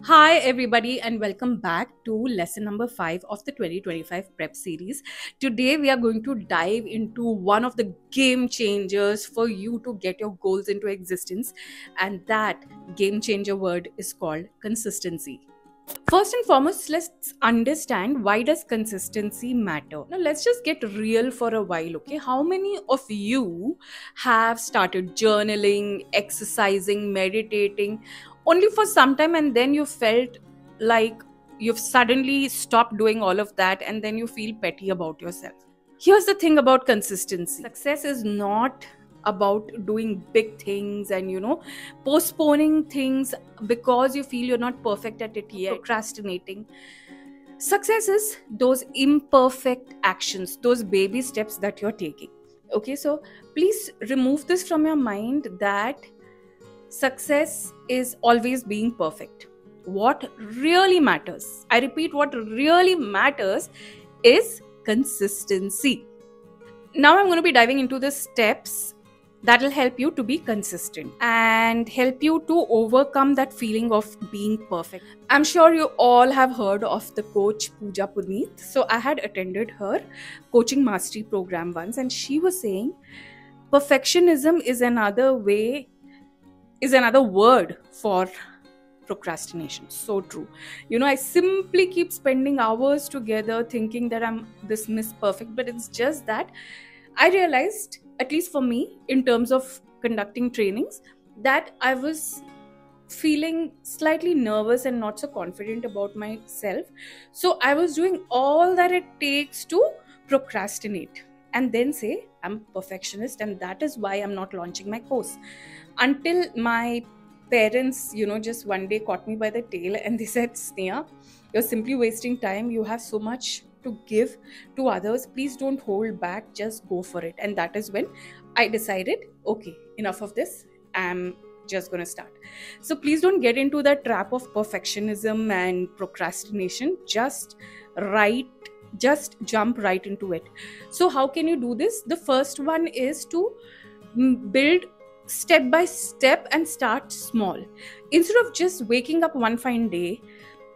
Hi, everybody, and welcome back to lesson number 5 of the 2025 prep series. Today, we are going to dive into one of the game changers for you to get your goals into existence, and that game changer word is called consistency. First and foremost, let's understand why does consistency matter. Now let's just get real for a while, okay? How many of you have started journaling, exercising, meditating only for some time, and then you felt like you've suddenly stopped doing all of that, and then you feel petty about yourself? Here's the thing about consistency. Success is not about doing big things and postponing things because you feel you're not perfect at it yet, procrastinating. Success is those imperfect actions, those baby steps that you're taking. Okay, so please remove this from your mind that success is always being perfect. What really matters, I repeat, what really matters is consistency. Now I'm going to be diving into the steps that will help you to be consistent and help you to overcome that feeling of being perfect. I'm sure you all have heard of the coach Pooja Puneet. So I had attended her coaching mastery program once, and she was saying perfectionism is another word for procrastination. So true. I simply keep spending hours together thinking that I'm this Miss Perfect, but it's just that I realized, at least for me, in terms of conducting trainings, that I was feeling slightly nervous and not so confident about myself. So I was doing all that it takes to procrastinate and then say I'm a perfectionist, and that is why I'm not launching my course. Until my parents, just one day caught me by the tail and they said, Sneha, you're simply wasting time. You have so much to give to others. Please don't hold back. Just go for it. And that is when I decided, okay, enough of this. I'm just going to start. So please don't get into that trap of perfectionism and procrastination. Just jump right into it. So how can you do this? The first one is to build step by step and start small. Instead of just waking up one fine day,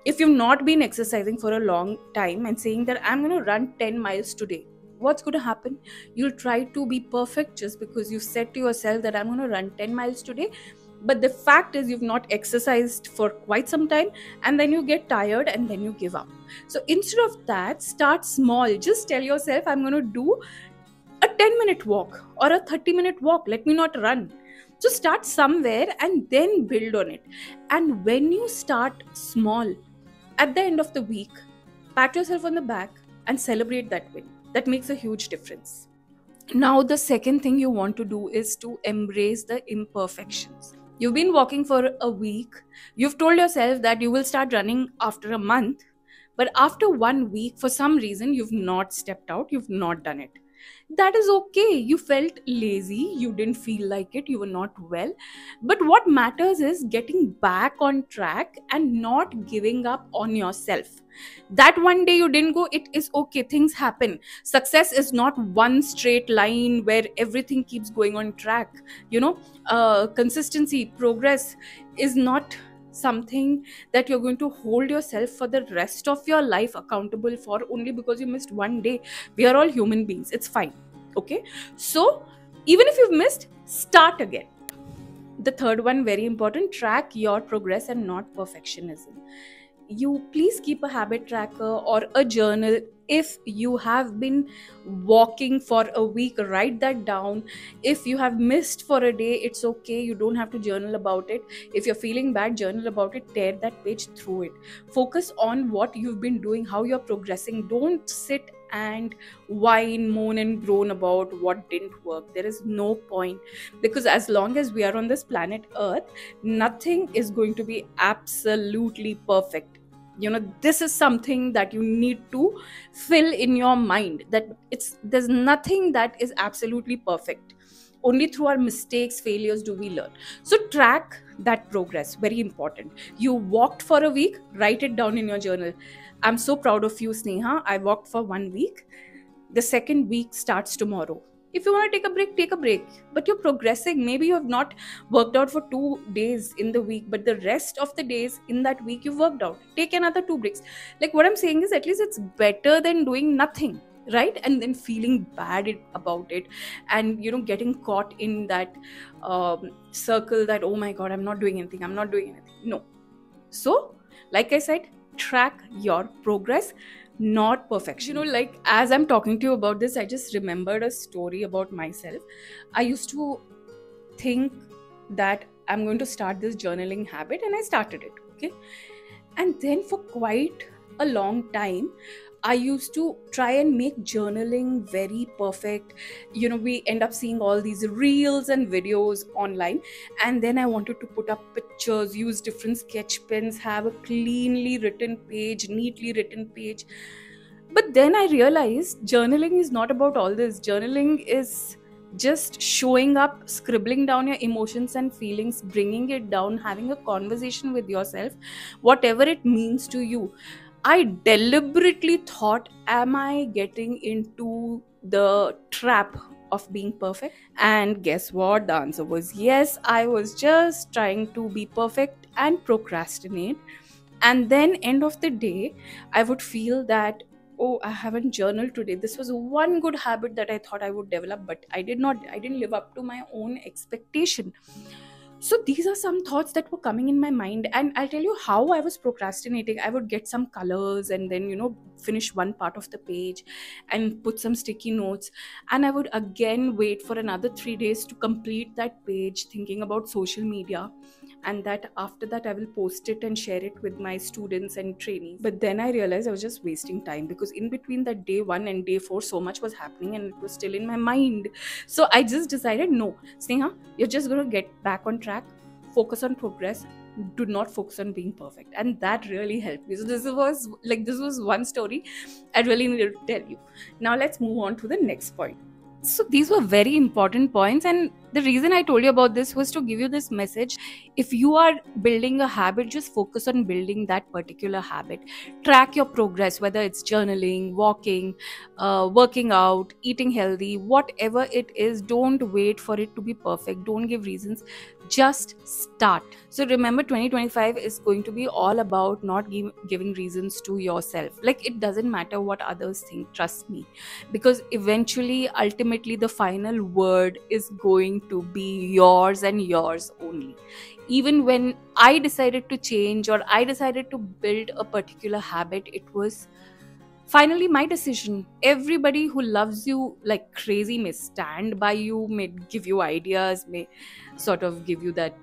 if you've not been exercising for a long time and saying that I'm going to run 10 miles today, what's going to happen? You'll try to be perfect just because you said to yourself that I'm going to run 10 miles today. But the fact is, you've not exercised for quite some time, and then you get tired and then you give up. So instead of that, start small. Just tell yourself, I'm going to do a 10-minute walk or a 30-minute walk. Let me not run. So start somewhere and then build on it. And when you start small, at the end of the week, pat yourself on the back and celebrate that win. That makes a huge difference. Now, the second thing you want to do is to embrace the imperfections. You've been walking for a week. You've told yourself that you will start running after a month. But after 1 week, for some reason, you've not stepped out, you've not done it. That is okay. You felt lazy, you didn't feel like it, you were not well. But what matters is getting back on track and not giving up on yourself. That one day you didn't go, it is okay. Things happen. Success is not one straight line where everything keeps going on track. Consistency, progress is not something that you're going to hold yourself for the rest of your life accountable for only because you missed one day. We are all human beings. It's fine. Okay. So even if you've missed, start again. The third one, very important, track your progress and not perfectionism. You please keep a habit tracker or a journal. If you have been walking for a week, write that down. If you have missed for a day, it's okay. You don't have to journal about it. If you're feeling bad, journal about it. Tear that page through it. Focus on what you've been doing, how you're progressing. Don't sit and whine, moan, and groan about what didn't work. There is no point, because as long as we are on this planet Earth, nothing is going to be absolutely perfect. This is something that you need to fill in your mind, that there's nothing that is absolutely perfect. Only through our mistakes, failures do we learn. So track that progress, very important. You walked for a week, write it down in your journal. I'm so proud of you, Sneha. I walked for 1 week. The second week starts tomorrow. If you want to take a break, take a break. But you're progressing. Maybe you have not worked out for 2 days in the week, but the rest of the days in that week you've worked out. Take another 2 breaks. Like, what I'm saying is, at least it's better than doing nothing, right? And then feeling bad about it, and getting caught in that circle that, oh my god, I'm not doing anything, I'm not doing anything. No. So, like I said, track your progress, not perfection. Like, as I'm talking to you about this, I just remembered a story about myself. I used to think that I'm going to start this journaling habit, and I started it. Okay. And then for quite a long time, I used to try and make journaling very perfect. We end up seeing all these reels and videos online. And then I wanted to put up pictures, use different sketch pens, have a cleanly written page, neatly written page. But then I realized journaling is not about all this. Journaling is just showing up, scribbling down your emotions and feelings, bringing it down, having a conversation with yourself, whatever it means to you. I deliberately thought, am I getting into the trap of being perfect? And guess what? The answer was yes. I was just trying to be perfect and procrastinate. And then, end of the day, I would feel that, oh, I haven't journaled today. This was one good habit that I thought I would develop, but I didn't live up to my own expectation. So these are some thoughts that were coming in my mind, and I'll tell you how I was procrastinating. I would get some colors and then finish one part of the page and put some sticky notes, and I would again wait for another 3 days to complete that page, thinking about social media, and that after that I will post it and share it with my students and trainees. But then I realized I was just wasting time, because in between that day 1 and day 4, so much was happening and it was still in my mind. So I just decided, no, Sneha, you're just going to get back on track, focus on progress, do not focus on being perfect. And that really helped me. So this was one story I really needed to tell you. Now let's move on to the next point. So these were very important points, and the reason I told you about this was to give you this message. If you are building a habit, just focus on building that particular habit. Track your progress, whether it's journaling, walking, working out, eating healthy, whatever it is. Don't wait for it to be perfect. Don't give reasons. Just start. So remember, 2025 is going to be all about not giving reasons to yourself. Like, it doesn't matter what others think, trust me, because eventually, ultimately, the final word is going to be yours and yours only. Even when I decided to change, or I decided to build a particular habit, it was finally my decision. Everybody who loves you like crazy may stand by you, may give you ideas, may sort of give you that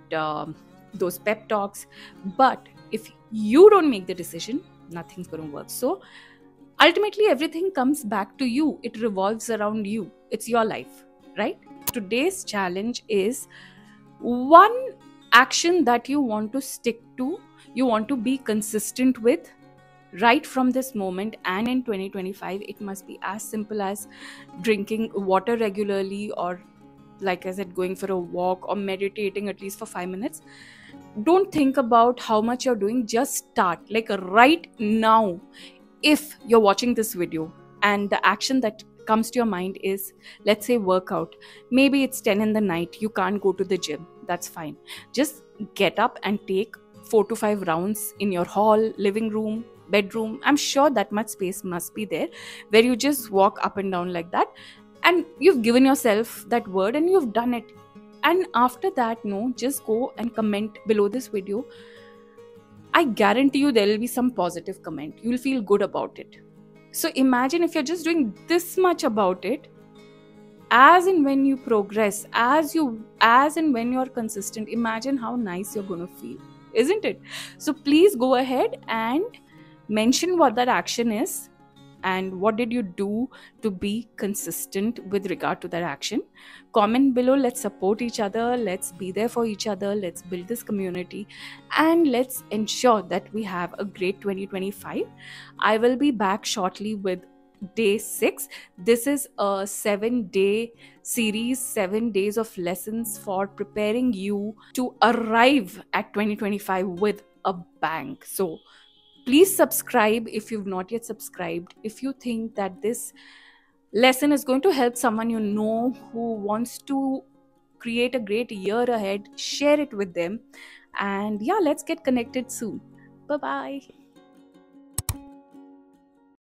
those pep talks. But if you don't make the decision, nothing's going to work. So ultimately, everything comes back to you. It revolves around you. It's your life, right? Today's challenge is one action that you want to stick to, you want to be consistent with right from this moment. And in 2025, it must be as simple as drinking water regularly, or like I said, going for a walk, or meditating at least for 5 minutes. Don't think about how much you're doing, just start, like right now. If you're watching this video and the action that comes to your mind is, let's say, workout, maybe it's 10 in the night, you can't go to the gym, that's fine. Just get up and take 4 to 5 rounds in your hall, living room, bedroom. I'm sure that much space must be there where you just walk up and down like that, and you've given yourself that word and you've done it. And after that, no, just go and comment below this video. I guarantee you there will be some positive comment. You'll feel good about it. So imagine if you're just doing this much about it, as and when you progress, as and when you're consistent, imagine how nice you're going to feel, isn't it? So please go ahead and mention what that action is, and what did you do to be consistent with regard to that action. Comment below. Let's support each other, let's be there for each other, let's build this community, and let's ensure that we have a great 2025. I will be back shortly with day 6. This is a 7-day series, 7 days of lessons for preparing you to arrive at 2025 with a bang. So please subscribe if you've not yet subscribed. If you think that this lesson is going to help someone you know who wants to create a great year ahead. Share it with them. And yeah, let's get connected soon. Bye bye.